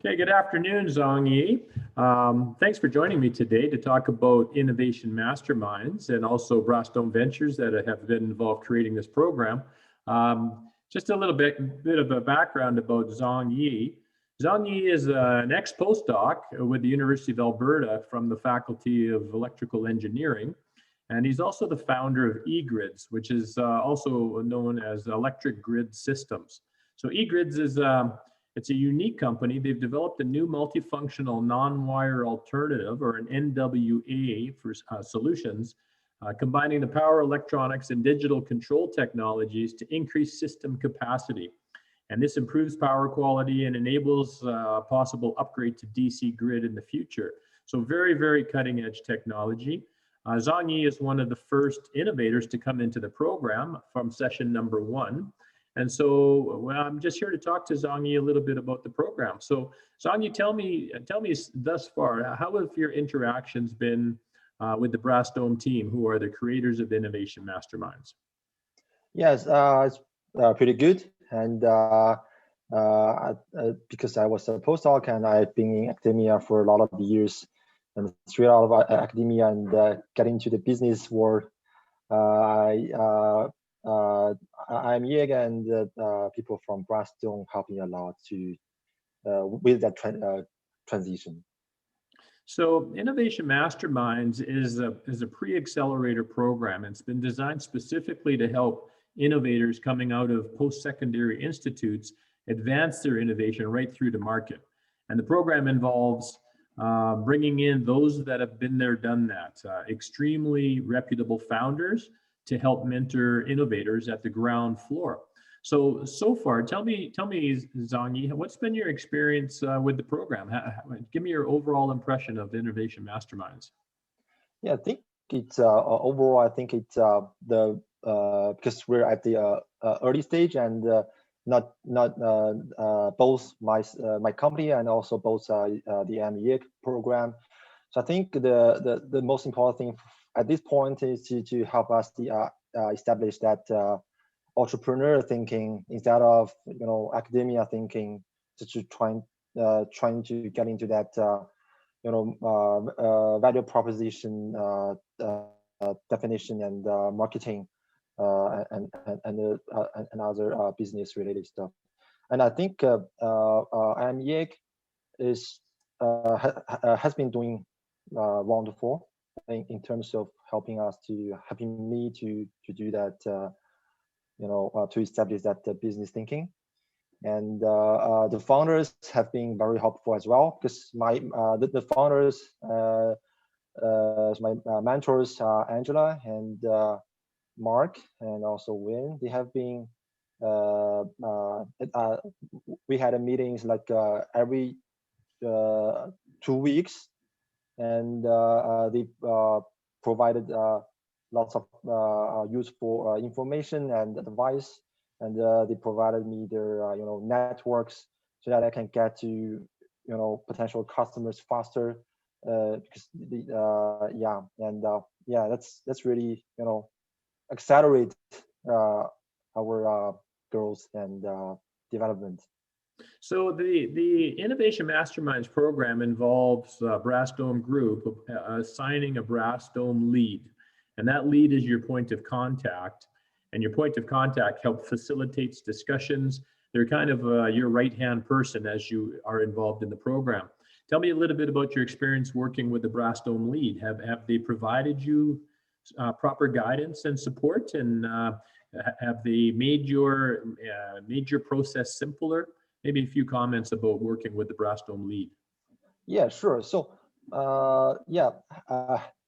Okay, good afternoon, Zhongyi. Thanks for joining me today to talk about innovation masterminds and also Brasstone Ventures that have been involved creating this program. Just a little bit of a background about Zhongyi. Zhongyi is an ex-postdoc with the University of Alberta from the Faculty of Electrical Engineering. And he's also the founder of eGrids, which is also known as Electric Grid Systems. So eGrids is it's a unique company. They've developed a new multifunctional non-wire alternative, or an NWA for solutions, combining the power electronics and digital control technologies to increase system capacity. And this improves power quality and enables possible upgrade to DC grid in the future. So very, very cutting edge technology. Zhongyi is one of the first innovators to come into the program from session number 1. And so I'm just here to talk to Zhongyi a little bit about the program. So Zhongyi, tell me thus far, how have your interactions been with the Brasstone team, who are the creators of Innovation Masterminds? Yes, it's pretty good. And because I was a postdoc and I've been in academia for a lot of years, and straight out of academia and get into the business world, I'm Yeg and people from Brasstone help me a lot to with that transition. So Innovation Masterminds is a pre-accelerator program. It's been designed specifically to help innovators coming out of post-secondary institutes advance their innovation right through to market. And the program involves bringing in those that have been there, done that, extremely reputable founders to help mentor innovators at the ground floor. So far, tell me, Zhongyi, what's been your experience with the program? Give me your overall impression of Innovation Masterminds. Yeah, I think it's overall, I think it's because we're at the early stage and not both my company and also both the MEA program. So I think the most important thing at this point is to help us establish that entrepreneur thinking instead of academia thinking, to trying to get into that value proposition definition and marketing and other business related stuff. And I think MEA has been doing wonderful in terms of helping me to do that, to establish that business thinking. And the founders have been very helpful as well, because the founders, my mentors, Angela and Mark, and also Win, they have been, we had meetings like every 2 weeks, and they provided lots of useful information and advice, and they provided me their networks so that I can get to potential customers faster, because that's really accelerate our growth and development. So the Innovation Masterminds program involves Brasstone Group assigning a Brasstone lead, and that lead is your point of contact, and your point of contact facilitates discussions. They're kind of your right-hand person as you are involved in the program. Tell me a little bit about your experience working with the Brasstone lead. Have they provided you proper guidance and support, and have they made your process simpler? Maybe a few comments about working with the Brasstone lead. Yeah, sure. So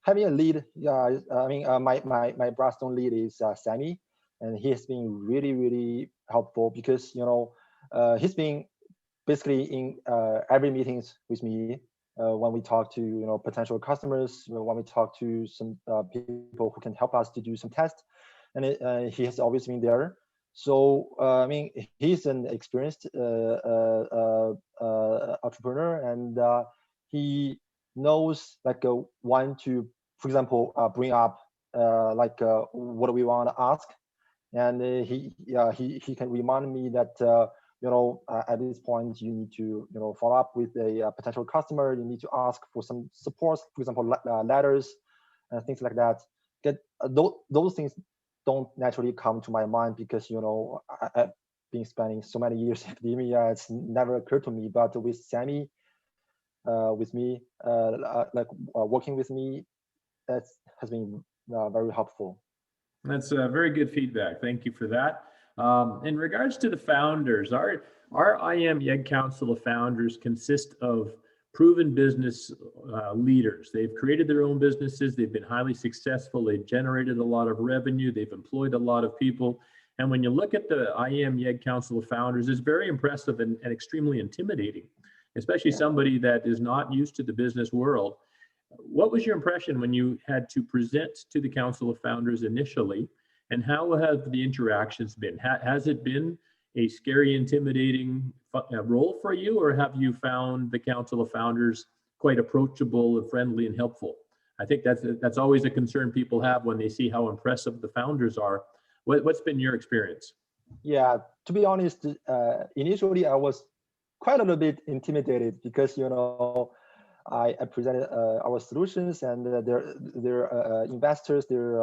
having a lead, I mean, my Brasstone lead is Sammy, and he has been really helpful, because he's been basically in every meetings with me when we talk to potential customers, when we talk to some people who can help us to do some tests, and he has always been there. So I mean, he's an experienced entrepreneur, and he knows like when to, for example, bring up what do we want to ask, and he can remind me that at this point, you need to, follow up with a potential customer. You need to ask for some support, for example, letters and things like that. Those things don't naturally come to my mind because, I've been spending so many years in academia. It's never occurred to me. But with Sammy, with me, working with me, that has been very helpful. That's very good feedback. Thank you for that. In regards to the founders, our IM YEG Council of Founders consist of proven business leaders. They've created their own businesses. They've been highly successful. They've generated a lot of revenue. They've employed a lot of people. And when you look at the IM YEG Council of Founders, it's very impressive and extremely intimidating, especially somebody that is not used to the business world. What was your impression when you had to present to the Council of Founders initially, and how have the interactions been? Has it been a scary, intimidating role for you, or have you found the Council of Founders quite approachable and friendly and helpful? I think that's always a concern people have when they see how impressive the founders are. What's been your experience? Yeah, to be honest, initially I was quite a little bit intimidated because, I presented our solutions, and their investors, their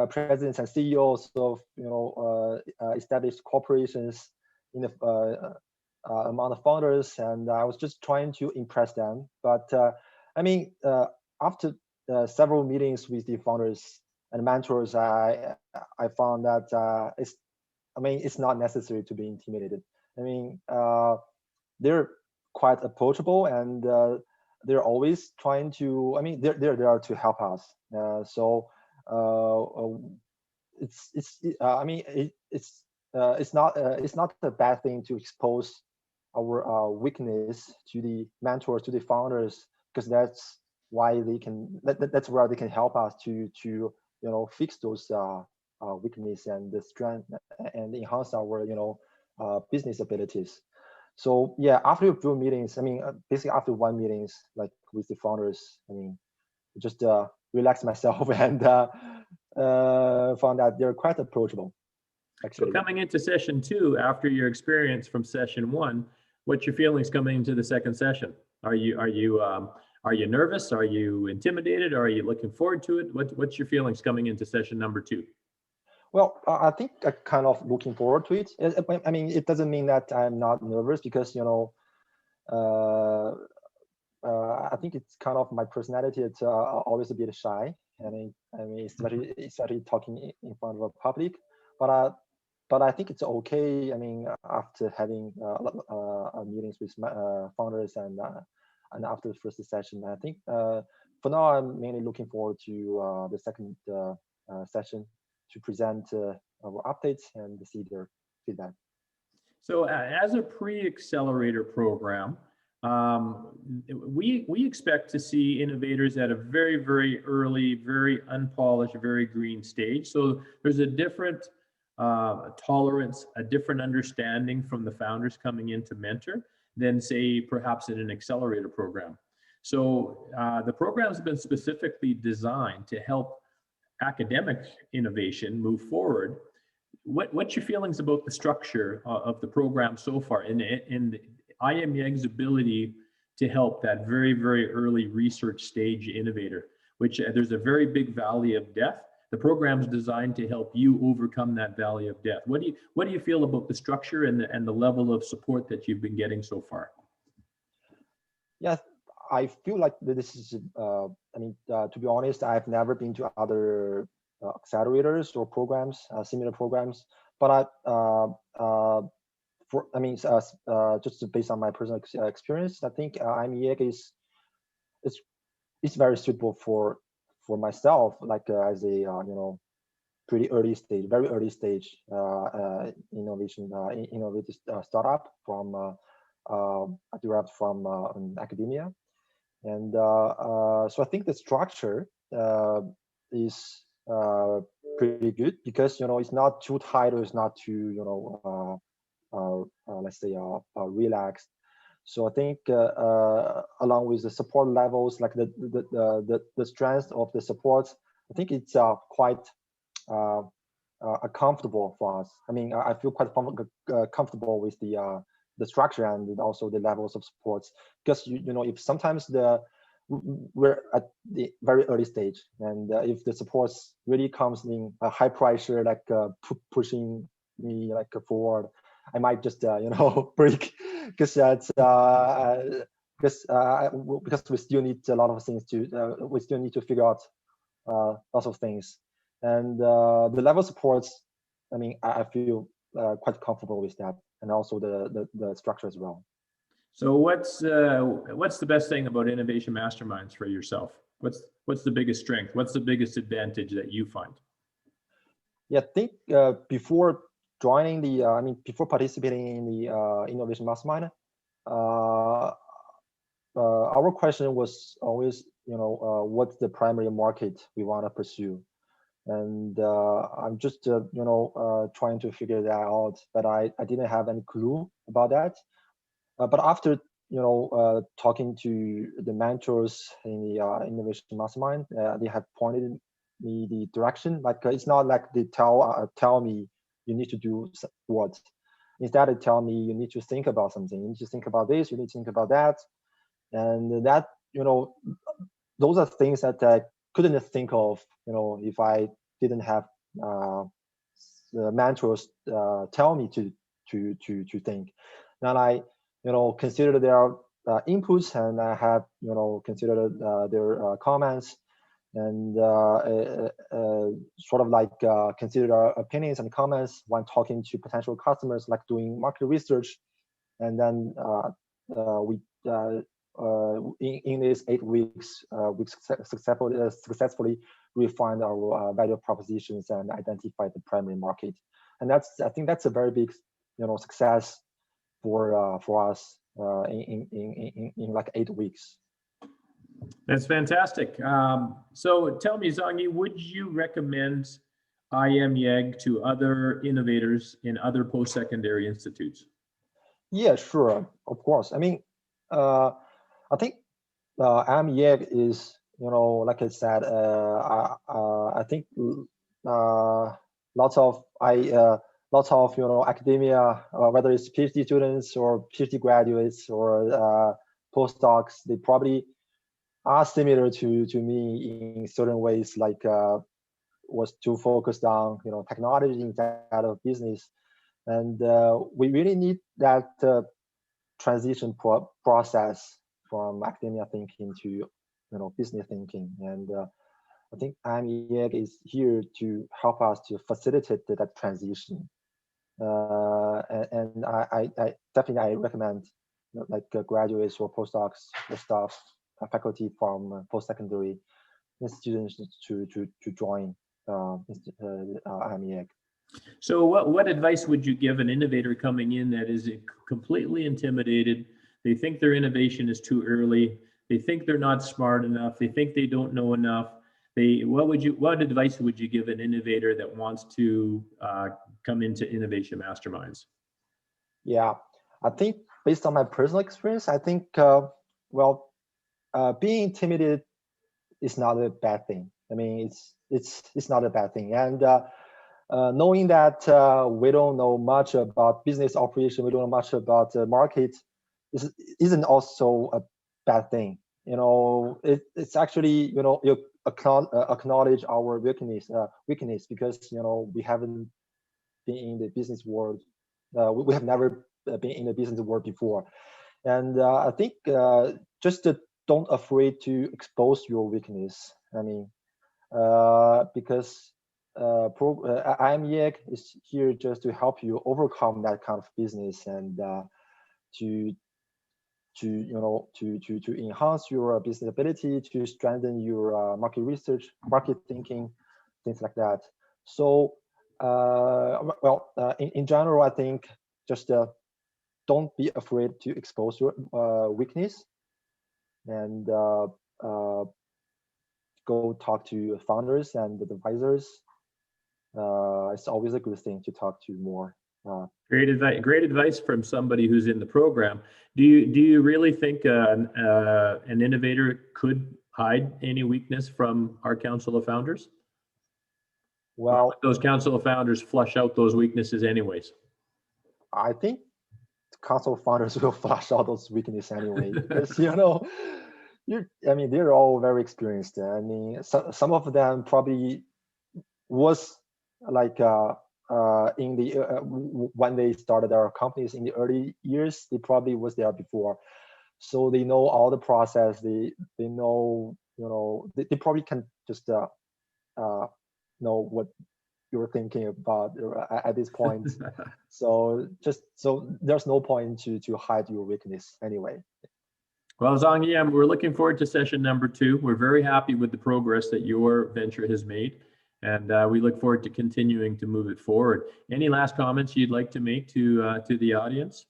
presidents and CEOs of established corporations in the among the founders, and I was just trying to impress them. But after several meetings with the founders and mentors, I found that it's not necessary to be intimidated. They're quite approachable, and they're always trying to. They're there to help us. It's not a bad thing to expose our weakness to the mentors, to the founders, because that's why they can. That's where they can help us to fix those weakness and the strength, and enhance our business abilities. So yeah, after a few meetings, basically after one meetings, like with the founders, just relaxed myself and found that they're quite approachable. Actually. So coming into session 2, after your experience from session 1, what's your feelings coming into the second session? Are you nervous? Are you intimidated? Are you looking forward to it? What's your feelings coming into session number 2? Well, I think I'm kind of looking forward to it. It doesn't mean that I'm not nervous because, I think it's kind of my personality. It's always a bit shy. Especially talking in front of a public. But I think it's okay. After having meetings with founders and after the first session, I think for now I'm mainly looking forward to the second session to present our updates and see their feedback. So as a pre-accelerator program, we expect to see innovators at a very, very early, very unpolished, very green stage. So there's a different tolerance, a different understanding from the founders coming in to mentor than, say, perhaps in an accelerator program. So the programs have been specifically designed to help academic innovation move forward. What's your feelings about the structure of the program so far, in IM YEG's ability to help that very, very early research stage innovator, which there's a very big valley of death. The program's designed to help you overcome that valley of death. What do you feel about the structure and the level of support that you've been getting so far? Yeah, I feel like this is, to be honest, I've never been to other accelerators or programs, similar programs, but just based on my personal experience, I think IM YEG is very suitable for myself, like as a very early stage innovative startup from derived from academia. And so I think the structure is pretty good because it's not too tight or it's not too let's say relaxed. So I think along with the support levels, like the strength of the support, I think it's quite are comfortable for us. I mean, I feel quite comfortable with the structure and also the levels of supports, because you know, if sometimes we're at the very early stage, and if the supports really comes in a high pressure, like pushing me like forward, I might just you know, break, because that's because we still need a lot of things to we still need to figure out lots of things, and the level supports, I mean, I feel quite comfortable with that, and also the structure as well. So what's the best thing about innovation masterminds for yourself? What's the biggest strength? What's the biggest advantage that you find? Yeah, I think before joining the, I mean, before participating in the innovation mastermind, our question was always, you know, what's the primary market we want to pursue? And I'm just, you know, trying to figure that out, but I didn't have any clue about that. But after, you know, talking to the mentors in the innovation mastermind, they have pointed me the direction. Like it's not like they tell me you need to do what. Instead, they tell me you need to think about something. You need to think about this. You need to think about that. And that, you know, those are things that I couldn't think of, you know, if I didn't have the mentors tell me to think. Then I, you know, consider their inputs, and I have, you know, considered their comments, and sort of like consider our opinions and comments when talking to potential customers, like doing market research, and then we in these 8 weeks, we successfully refined our value propositions and identified the primary market. And that's, I think that's a very big, you know, success for us in like 8 weeks. That's fantastic. So tell me, Zhongyi, would you recommend IMYEG to other innovators in other post-secondary institutes? Yeah, sure, of course. I mean, I think IMYEG is, you know, like I said, I think lots of you know, academia, whether it's PhD students or PhD graduates or postdocs, they probably are similar to me in certain ways, like was too focused on, you know, technology instead of business, and we really need that transition process from academia thinking to, you know, business thinking. And I think IMEG is here to help us to facilitate that transition. And I definitely recommend, you know, like graduates or postdocs or staff, faculty from post-secondary institutions to join IMEG. So what advice would you give an innovator coming in that is completely intimidated? They think their innovation is too early. They think they're not smart enough. They think they don't know enough. What advice would you give an innovator that wants to come into innovation masterminds? Yeah, I think based on my personal experience, I think being intimidated is not a bad thing. I mean, it's not a bad thing, and knowing that we don't know much about business operation, we don't know much about the market, isn't also a bad thing. You know, it's actually, you know, you acknowledge our weakness, because, you know, we haven't been in the business world. We have never been in the business world before, and I think just don't afraid to expose your weakness. I mean, because IMEG is here just to help you overcome that kind of business, and to you know, to enhance your business ability, to strengthen your market research, market thinking, things like that. So in general, I think just don't be afraid to expose your weakness, and go talk to founders and advisors. It's always a good thing to talk to more. Great advice from somebody who's in the program. Do you really think an innovator could hide any weakness from our Council of Founders? Well, Those council of founders flush out those weaknesses anyways. I think council founders will flush out those weaknesses anyway, because I mean, they're all very experienced. I mean, some of them probably was like in the when they started their companies in the early years, they probably was there before, so they know all the process. They know, they probably can just know what you're thinking about at this point. So there's no point to hide your weakness anyway. Well, Zhongyi, we're looking forward to session number 2. We're very happy with the progress that your venture has made, and we look forward to continuing to move it forward. Any last comments you'd like to make to the audience?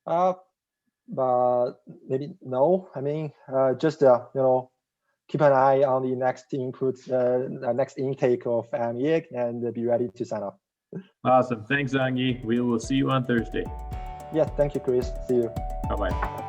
But maybe no. I mean, just keep an eye on the next input, next intake of MEIC, and be ready to sign up. Awesome. Thanks, Zhongyi. We will see you on Thursday. Yeah, thank you, Chris. See you. Bye-bye.